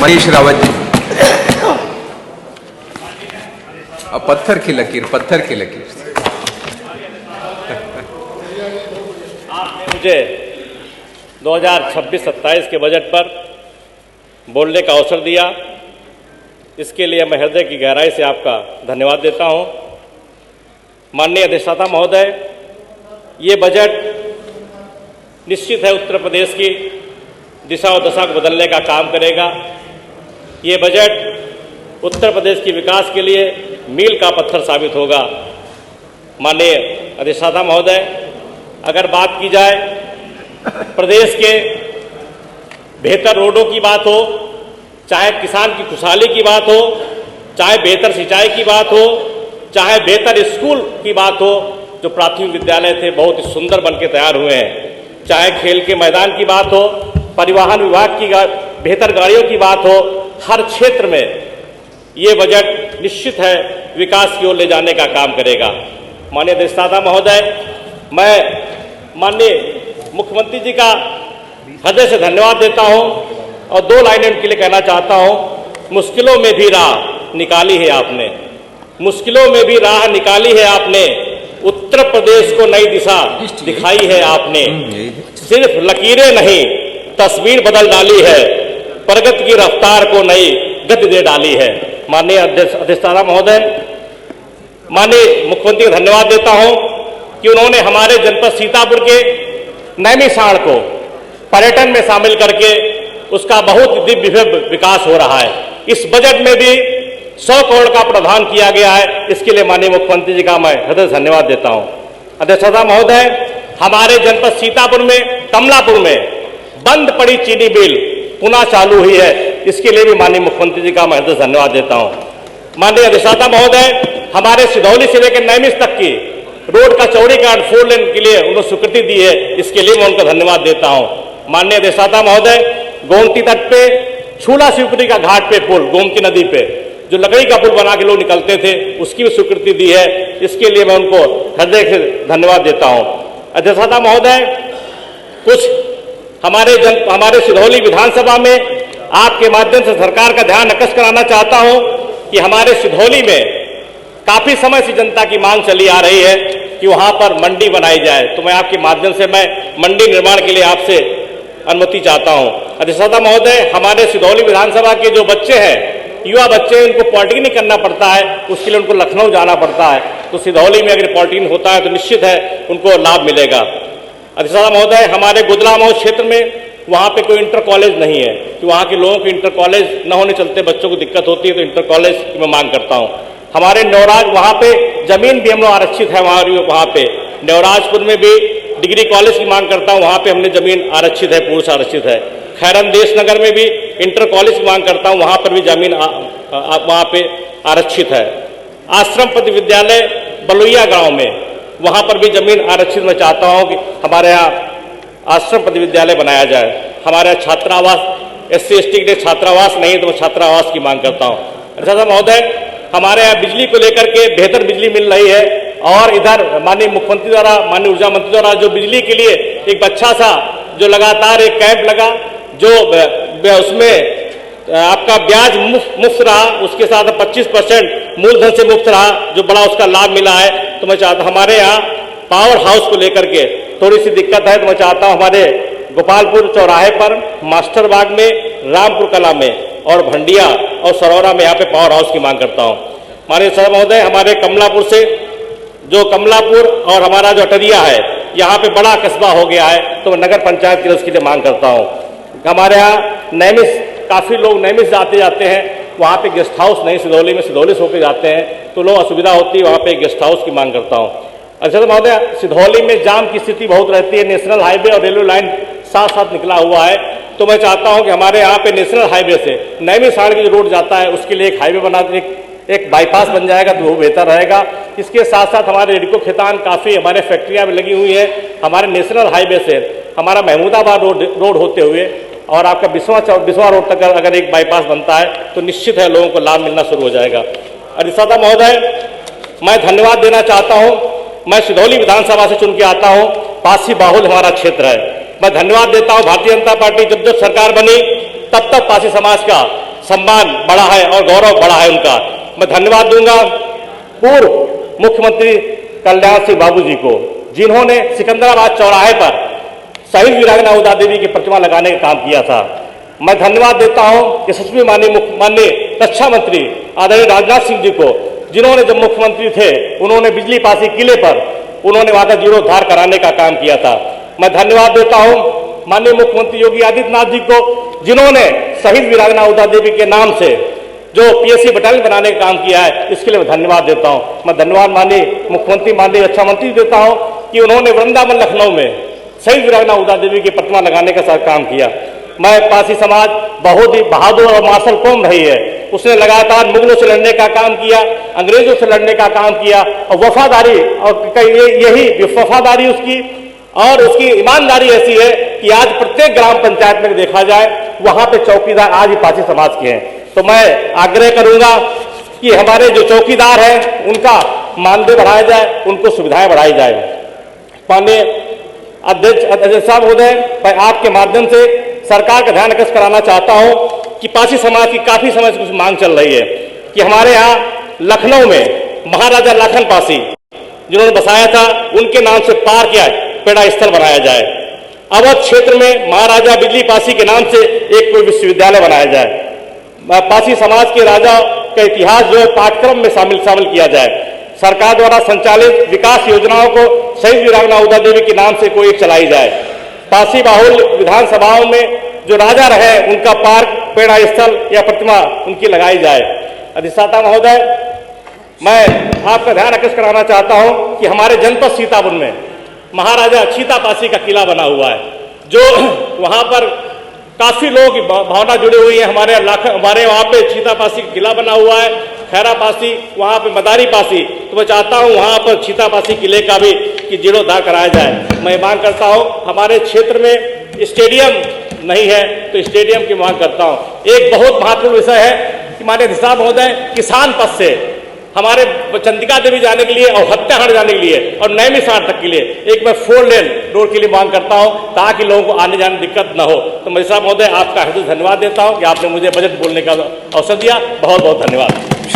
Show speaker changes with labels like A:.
A: मनीष रावत जी। अब पत्थर की लकीर
B: आपने मुझे 2026-27 के बजट पर बोलने का अवसर दिया, इसके लिए मैं हृदय की गहराई से आपका धन्यवाद देता हूं। माननीय अधिष्ठाता महोदय, ये बजट निश्चित है उत्तर प्रदेश की दिशा और दशा को बदलने का काम करेगा। ये बजट उत्तर प्रदेश की विकास के लिए मील का पत्थर साबित होगा। माननीय अधिष्ठाता महोदय, अगर बात की जाए प्रदेश के बेहतर रोडों की बात हो, चाहे किसान की खुशहाली की बात हो, चाहे बेहतर सिंचाई की बात हो, चाहे बेहतर स्कूल की बात हो, जो प्राथमिक विद्यालय थे बहुत ही सुंदर बनके तैयार हुए हैं, चाहे खेल के मैदान की बात हो, परिवहन विभाग की बेहतर गाड़ियों की बात हो, हर क्षेत्र में ये बजट निश्चित है विकास की ओर ले जाने का काम करेगा। माननीय अधिष्ठाता महोदय, मैं माननीय मुख्यमंत्री जी का हृदय से धन्यवाद देता हूं और दो लाइनें उनके लिए कहना चाहता हूं। मुश्किलों में भी राह निकाली है आपने, मुश्किलों में भी राह निकाली है आपने, उत्तर प्रदेश को नई दिशा दिखाई है आपने। सिर्फ लकीरें नहीं तस्वीर बदल डाली है, प्रगति की रफ्तार को नई गति दे डाली है। माननीय अधिष्ठाता महोदय, माननीय मुख्यमंत्री को धन्यवाद देता हूं कि उन्होंने हमारे जनपद सीतापुर के नैमिषारण्य को पर्यटन में शामिल करके उसका बहुत दिव्य भव्य विकास हो रहा है। इस बजट में भी 100 करोड़ का प्रावधान किया गया है, इसके लिए माननीय मुख्यमंत्री जी का मैं हृदय से धन्यवाद देता हूं। अधिष्ठाता महोदय, हमारे जनपद सीतापुर में कमलापुर में बंद पड़ी चीनी मिल पुनः चालू हुई है, इसके लिए भी माननीय मुख्यमंत्री जी का मैं हृदय से धन्यवाद देता हूं। माननीय अधिष्ठाता महोदय, हमारे सिधौली से लेकर नैमिष तक की रोड का चौड़ीकरण 4 लेन के लिए उन्होंने स्वीकृति दी है, इसके लिए मैं उनका धन्यवाद देता हूं। माननीय अधिष्ठाता महोदय, गोमती तट पे छूला शिवपुरी का घाट पे पुल, गोमती नदी पे जो लकड़ी का पुल बना के लोग निकलते थे, उसकी भी स्वीकृति दी है, इसके लिए मैं उनको हृदय से धन्यवाद देता हूं। अधिष्ठाता महोदय, कुछ हमारे सिधौली विधानसभा में आपके माध्यम से सरकार का ध्यान आकर्षित कराना चाहता हूं कि हमारे सिधौली में काफी समय से जनता की मांग चली आ रही है कि वहां पर मंडी बनाई जाए, तो मैं आपके माध्यम से मैं मंडी निर्माण के लिए आपसे अनुमति चाहता हूं। अधिष्ठाता महोदय, हमारे सिधौली विधानसभा के जो बच्चे हैं, युवा बच्चे हैं, उनको पॉलिटेक्निक करना पड़ता है, उसके लिए उनको लखनऊ जाना पड़ता है, तो सिधौली में अगर पॉलिटेक्निक होता है तो निश्चित है उनको लाभ मिलेगा। अधिष्ठाता महोदय, हमारे गुदलामऊ क्षेत्र में वहाँ पे कोई इंटर कॉलेज नहीं है कि वहाँ के लोगों को इंटर कॉलेज न होने चलते बच्चों को दिक्कत होती है, तो इंटर कॉलेज की मैं मांग करता हूँ। हमारे नेवराज वहाँ पे जमीन भी हम लोग आरक्षित है, वहाँ पे नेवराजपुर में भी डिग्री कॉलेज की मांग करता हूँ, वहाँ पे हमने जमीन आरक्षित है, पूर्ण से आरक्षित है। खैरन देश नगर में भी इंटर कॉलेज की मांग करता हूँ, वहाँ पर भी जमीन वहाँ पे आरक्षित है। आश्रम पति विद्यालय बलुइया गाँव में वहाँ पर भी जमीन आरक्षित मैं चाहता हूँ कि हमारे यहाँ आश्रम पति विद्यालय बनाया जाए। हमारे यहाँ छात्रावास SC/ST के लिए छात्रावास नहीं, तो मैं छात्रावास की मांग करता हूँ। अधिष्ठाता महोदय, हमारे यहाँ बिजली को लेकर के बेहतर बिजली मिल रही है और इधर माननीय मुख्यमंत्री द्वारा, माननीय ऊर्जा मंत्री द्वारा जो बिजली के लिए एक अच्छा सा जो लगातार एक कैंप लगा, जो उसमें आपका ब्याज मुफ्त रहा, उसके साथ 25% मूलधन से मुफ्त रहा, जो बड़ा उसका लाभ मिला है। तो मैं चाहता हूँ, हमारे यहाँ पावर हाउस को लेकर के थोड़ी सी दिक्कत है, तो मैं चाहता हूँ हमारे गोपालपुर चौराहे पर, मास्टर बाग में, रामपुर कला में और भंडिया और सरौरा में यहाँ पे पावर हाउस की मांग करता हूँ। माननीय सर महोदय, हमारे कमलापुर से जो कमलापुर और हमारा जो अटरिया है, यहाँ पे बड़ा कस्बा हो गया है, तो मैं नगर पंचायत की उसके लिए मांग करता हूँ। हमारे यहाँ नैमिष, काफ़ी लोग नैमिष आते जाते हैं, वहाँ पे गेस्ट हाउस नहीं, सिधौली में सिधौली से होकर जाते हैं तो लोग असुविधा होती है, वहाँ पे गेस्ट हाउस की मांग करता हूँ। अच्छा महोदय, सिधौली में जाम की स्थिति बहुत रहती है, नेशनल हाईवे और रेलवे लाइन साथ साथ निकला हुआ है, तो मैं चाहता हूं कि हमारे यहाँ पे नेशनल हाईवे से नैमिषारण्य की जो रोड जाता है उसके लिए एक हाईवे बना दे, एक बाईपास बन जाएगा तो वो बेहतर रहेगा। इसके साथ साथ हमारे रेडको खेतान काफ़ी हमारे फैक्ट्रियाँ भी लगी हुई हैं, हमारे नेशनल हाईवे से हमारा महमूदाबाद रोड होते हुए और आपका बिस्वा रोड तक अगर एक बाईपास बनता है तो निश्चित है लोगों को लाभ मिलना शुरू हो जाएगा। अधिष्ठाता महोदय, मैं धन्यवाद देना चाहता हूं। मैं सिधौली विधानसभा से चुन के आता हूं, पासी बाहुल हमारा क्षेत्र है। मैं धन्यवाद देता हूं भारतीय जनता पार्टी जब जब सरकार बनी तब तक पासी समाज का सम्मान बढ़ा है और गौरव बढ़ा है उनका। मैं धन्यवाद दूंगा पूर्व मुख्यमंत्री कल्याण सिंह बाबू जी को, जिन्होंने सिकंदराबाद चौराहे पर शहीद वीरांगना उदा देवी की प्रतिमा लगाने का काम किया था। मैं धन्यवाद देता हूं यशस्वी माननीय रक्षा मंत्री आदरणीय राजनाथ सिंह जी को, जिन्होंने जब मुख्यमंत्री थे उन्होंने बिजली पासी किले पर उन्होंने वहां का जीर्णोद्धार कराने का काम किया था। मैं धन्यवाद देता हूं माननीय मुख्यमंत्री योगी आदित्यनाथ जी को, जिन्होंने शहीद वीरांगना उदा देवी के नाम से जो पीएससी बटालियन बनाने का काम किया है, इसके लिए मैं धन्यवाद देता हूं। मैं धन्यवाद माननीय मुख्यमंत्री माननीय रक्षा मंत्री देता हूं कि उन्होंने वृंदावन लखनऊ में शहीद वीरांगना उदा देवी की प्रतिमा लगाने का काम किया। मैं पासी समाज बहुत ही बहादुर और मार्शल कौम रही है, उसने लगातार मुगलों से लड़ने का काम किया, अंग्रेजों से लड़ने का काम किया और वफादारी और यही वफादारी उसकी और उसकी ईमानदारी ऐसी है कि आज प्रत्येक ग्राम पंचायत में देखा जाए वहां पे चौकीदार आज ही पासी समाज के हैं। तो मैं आग्रह करूंगा कि हमारे जो चौकीदार हैं उनका मानदेय बढ़ाया जाए, उनको सुविधाएं बढ़ाई जाए। माननीय अध्यक्ष साहब महोदय, मैं आपके माध्यम से सरकार का ध्यान आकर्षित कराना चाहता हूं कि पासी समाज की काफी समय से कुछ मांग चल रही है कि हमारे यहाँ लखनऊ में महाराजा लाखन पासी जिन्होंने बसाया था, उनके नाम से पार्क या पेड़ा स्थल बनाया जाए। अवध क्षेत्र में महाराजा बिजली पासी के नाम से एक कोई विश्वविद्यालय बनाया जाए। पासी समाज के राजा का इतिहास जो है पाठ्यक्रम में शामिल किया जाए। सरकार द्वारा संचालित विकास योजनाओं को शहीद वीरांगना उदा देवी के नाम से कोई एक चलाई जाए। पासी बाहुल विधानसभाओं में जो राजा रहे उनका पार्क, पेड़ा स्थल या प्रतिमा उनकी लगाई जाए। अधिष्ठाता महोदय, मैं आपका ध्यान आकर्षित कराना चाहता हूं कि हमारे जनपद सीतापुर में महाराजा छीतापासी का किला बना हुआ है, जो वहां पर काफी लोग भावना जुड़ी हुई है। हमारे वहां पे छीतापासी का किला बना हुआ है, खैरा पासी, वहां पे मदारी पासी। तो मैं चाहता हूं वहां पर छीतापासी किले का भी कि जीर्णोद्धार कराया जाए। मैं मांग करता हूं, हमारे क्षेत्र में स्टेडियम नहीं है तो स्टेडियम की मांग करता हूं। एक बहुत महत्वपूर्ण विषय है कि माननीय अधिष्ठाता महोदय, किसान पथ से हमारे चंदिका देवी जाने के लिए और हत्याहाट जाने के लिए और नैमिषारण्य तक के लिए एक मैं 4 लेन रोड के लिए मांग करता हूं, ताकि लोगों को आने जाने में दिक्कत न हो। तो मैं साहब महोदय आपका हृदय धन्यवाद देता हूं कि आपने मुझे बजट बोलने का अवसर दिया। बहुत बहुत धन्यवाद।